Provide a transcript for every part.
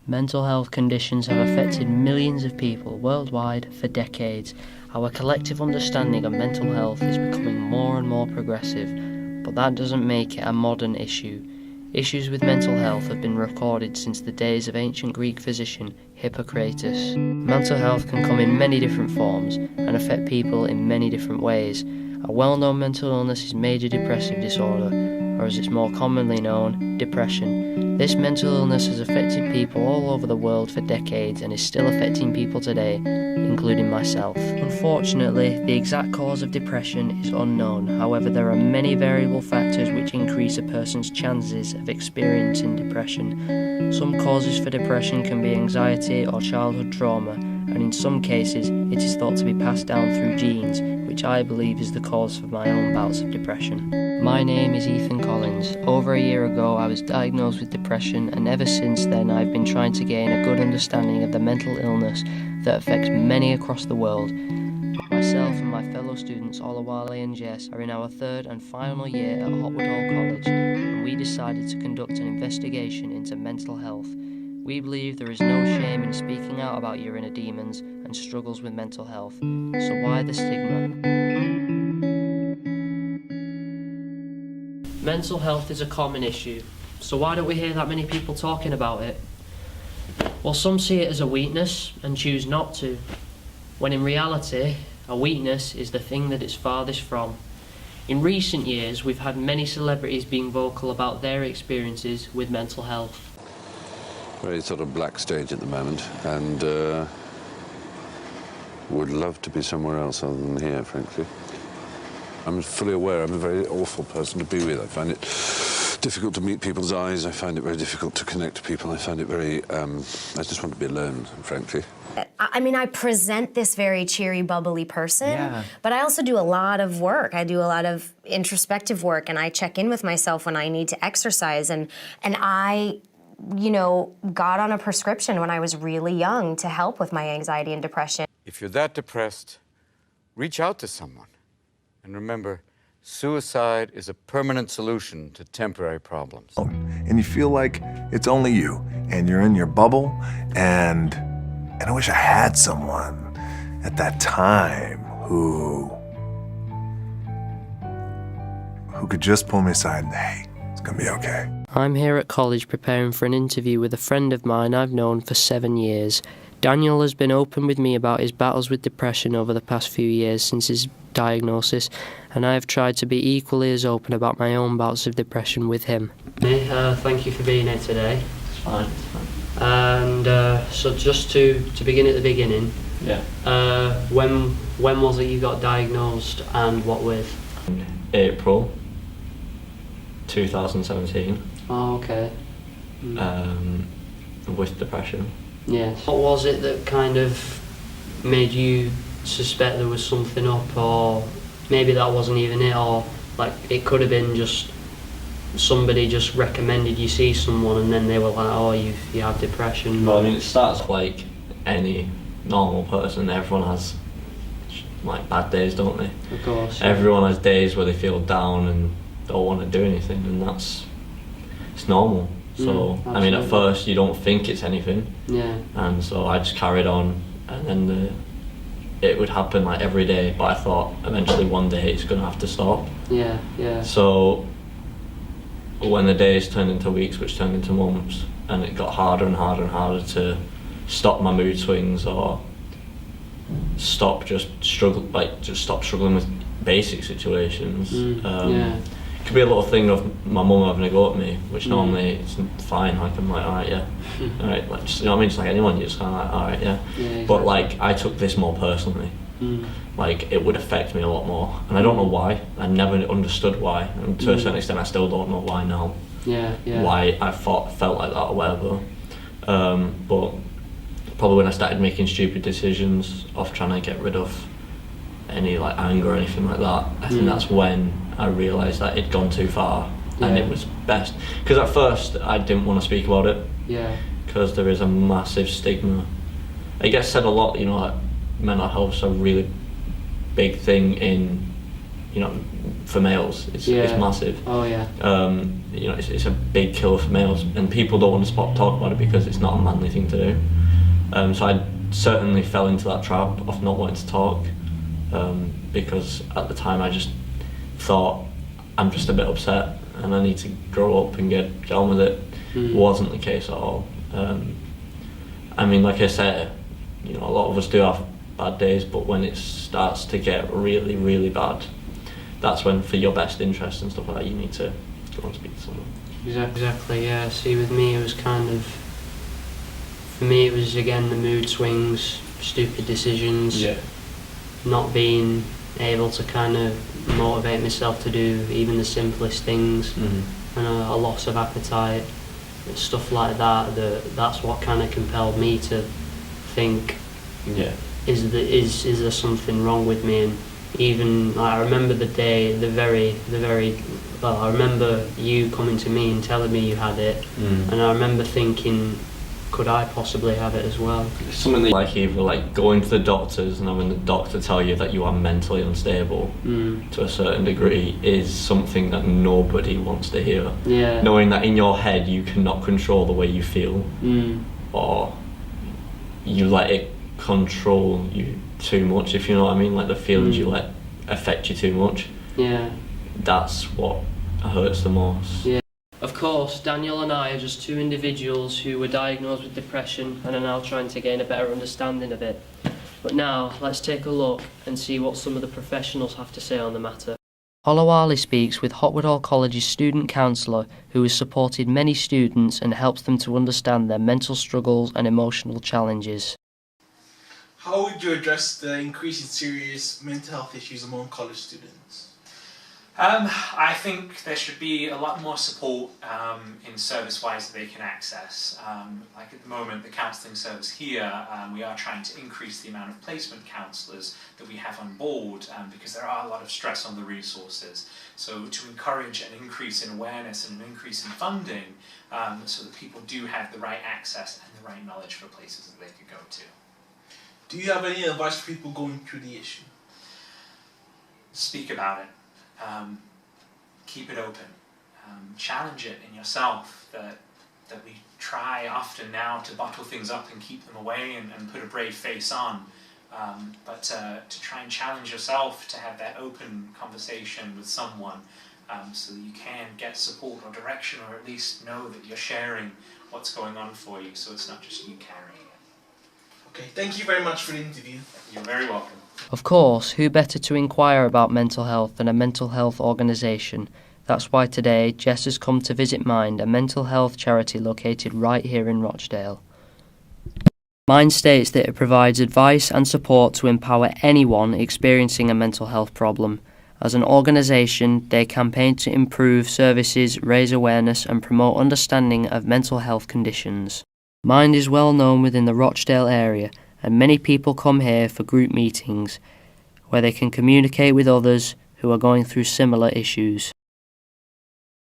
Mental health conditions have affected millions of people worldwide for decades. Our collective understanding of mental health is becoming more and more progressive, but that doesn't make it a modern issue. Issues with mental health have been recorded since the days of ancient Greek physician Hippocrates. Mental health can come in many different forms and affect people in many different ways. A well-known mental illness is major depressive disorder, or as it's more commonly known, depression. This mental illness has affected people all over the world for decades and is still affecting people today, including myself. Unfortunately, the exact cause of depression is unknown. However, there are many variable factors which increase a person's chances of experiencing depression. Some causes for depression can be anxiety or childhood trauma, and in some cases it is thought to be passed down through genes, which I believe is the cause for my own bouts of depression. My name is Ethan Collins. Over a year ago I was diagnosed with depression, and ever since then I've been trying to gain a good understanding of the mental illness that affects many across the world. Myself and my fellow students Olawale and Jess are in our third and final year at Hotwood Hall College, and we decided to conduct an investigation into mental health. We believe there is no shame in speaking out about your inner demons and struggles with mental health. So why the stigma? Mental health is a common issue, so why don't we hear that many people talking about it? Well, some see it as a weakness and choose not to, when in reality, a weakness is the thing that it's farthest from. In recent years, we've had many celebrities being vocal about their experiences with mental health. Very sort of black stage at the moment, and would love to be somewhere else other than here, frankly. I'm fully aware I'm a very awful person to be with. I find it difficult to meet people's eyes. I find it very difficult to connect to people. I find it very, I just want to be alone, frankly. I mean, I present this very cheery, bubbly person, but I also do a lot of work. I do a lot of introspective work, and I check in with myself when I need to exercise, and I, you know, got on a prescription when I was really young to help with my anxiety and depression. If you're that depressed, reach out to someone. And remember, suicide is a permanent solution to temporary problems. And you feel like it's only you, and you're in your bubble, and I wish I had someone at that time who could just pull me aside and, hey, it's gonna be okay. I'm here at college preparing for an interview with a friend of mine I've known for 7 years. Daniel has been open with me about his battles with depression over the past few years since his diagnosis, and I have tried to be equally as open about my own bouts of depression with him. Thank you for being here today. It's fine. And so just to begin at the beginning, when was it you got diagnosed and what with? April 2017. Oh, okay. With depression. Yes. What was it that kind of made you suspect there was something up, or maybe that wasn't even it, or like it could have been just somebody just recommended you see someone and then they were like, oh, you have depression? Well, I mean, it starts like any normal person. Everyone has like bad days, don't they? Of course. Yeah. Everyone has days where they feel down and don't want to do anything, and it's normal. So I mean, at first you don't think it's anything, and so I just carried on, and then it would happen like every day. But I thought eventually one day it's gonna have to stop. So when the days turned into weeks, which turned into months, and it got harder and harder and harder to stop my mood swings or stop struggling with basic situations. It could be a little thing of my mum having a go at me, which normally it's fine. Like I'm like, all right, yeah, all right. Like, just, you know what I mean? Just like anyone, you're just kind of like, all right, yeah. Exactly. But like, I took this more personally. Like it would affect me a lot more, and I don't know why. I never understood why, and to a certain extent, I still don't know why now. Why I felt like that or whatever. But probably when I started making stupid decisions of trying to get rid of any like anger or anything like that, I think that's when I realised that it'd gone too far, and it was best. Because at first I didn't want to speak about it, because there is a massive stigma. It gets said a lot, you know, like mental health's a really big thing in you know, for males, it's massive. Oh yeah. You know, it's a big killer for males, and people don't want to talk about it because it's not a manly thing to do. So I certainly fell into that trap of not wanting to talk, because at the time I just thought, I'm just a bit upset and I need to grow up and get on with it. Wasn't the case at all. I mean, like I said, you know, a lot of us do have bad days, but when it starts to get really, really bad, that's when, for your best interest and stuff like that, you need to go and speak to someone. Exactly, yeah. See, with me, it was kind of, for me, it was again the mood swings, stupid decisions, not being able to kind of motivate myself to do even the simplest things, and a loss of appetite, stuff like that. That's what kind of compelled me to think, is there something wrong with me? And even I remember the day, I remember you coming to me and telling me you had it, and I remember thinking, could I possibly have it as well? Something like either like going to the doctors and having the doctor tell you that you are mentally unstable to a certain degree is something that nobody wants to hear. Yeah. Knowing that in your head you cannot control the way you feel, or you let it control you too much, if you know what I mean, like the feelings you let affect you too much. Yeah. That's what hurts the most. Yeah. Of course, Daniel and I are just two individuals who were diagnosed with depression and are now trying to gain a better understanding of it. But now, let's take a look and see what some of the professionals have to say on the matter. Olawale speaks with Hotwood Hall College's student counsellor, who has supported many students and helps them to understand their mental struggles and emotional challenges. How would you address the increase in serious mental health issues among college students? I think there should be a lot more support in service-wise that they can access. Like at the moment, the counselling service here, we are trying to increase the amount of placement counsellors that we have on board because there are a lot of stress on the resources. So to encourage an increase in awareness and an increase in funding so that people do have the right access and the right knowledge for places that they could go to. Do you have any advice for people going through the issue? Speak about it. Keep it open. Challenge it in yourself that we try often now to bottle things up and keep them away and put a brave face on. But to try and challenge yourself to have that open conversation with someone so that you can get support or direction, or at least know that you're sharing what's going on for you, so it's not just you carrying it. Okay, thank you very much for the interview. You're very welcome. Of course, who better to inquire about mental health than a mental health organisation? That's why today Jess has come to visit Mind, a mental health charity located right here in Rochdale. Mind states that it provides advice and support to empower anyone experiencing a mental health problem. As an organisation, they campaign to improve services, raise awareness and promote understanding of mental health conditions. Mind is well known within the Rochdale area, and many people come here for group meetings where they can communicate with others who are going through similar issues.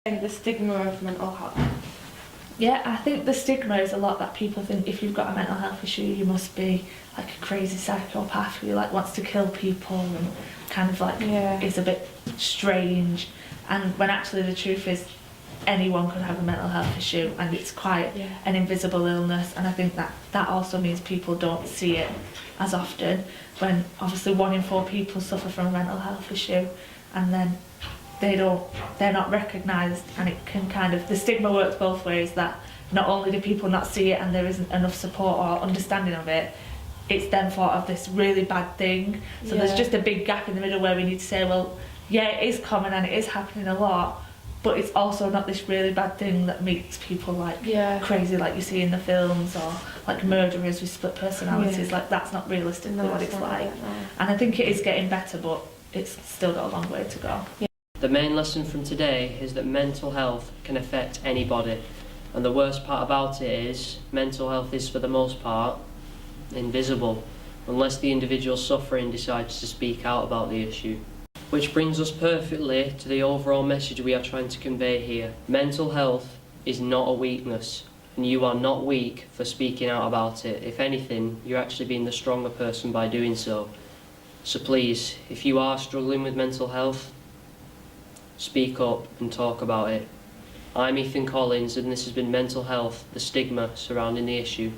The stigma of mental health. Yeah, I think the stigma is a lot that people think if you've got a mental health issue you must be like a crazy psychopath who like wants to kill people and kind of like is a bit strange, and when actually the truth is anyone could have a mental health issue and it's quite an invisible illness, and I think that also means people don't see it as often, when obviously 1 in 4 people suffer from a mental health issue and then they're not recognised, and it can kind of, the stigma works both ways, that not only do people not see it and there isn't enough support or understanding of it, it's then thought of this really bad thing. So there's just a big gap in the middle where we need to say, well, yeah, it is common and it is happening a lot, but it's also not this really bad thing that makes people like crazy like you see in the films, or like murderers with split personalities. Like that's not realistically what it's like. And I think it is getting better, but it's still got a long way to go. The main lesson from today is that mental health can affect anybody, and the worst part about it is mental health is for the most part invisible unless the individual suffering decides to speak out about the issue. Which brings us perfectly to the overall message we are trying to convey here. Mental health is not a weakness, and you are not weak for speaking out about it. If anything, you're actually being the stronger person by doing so. So please, if you are struggling with mental health, speak up and talk about it. I'm Ethan Collins, and this has been Mental Health, the Stigma Surrounding the Issue.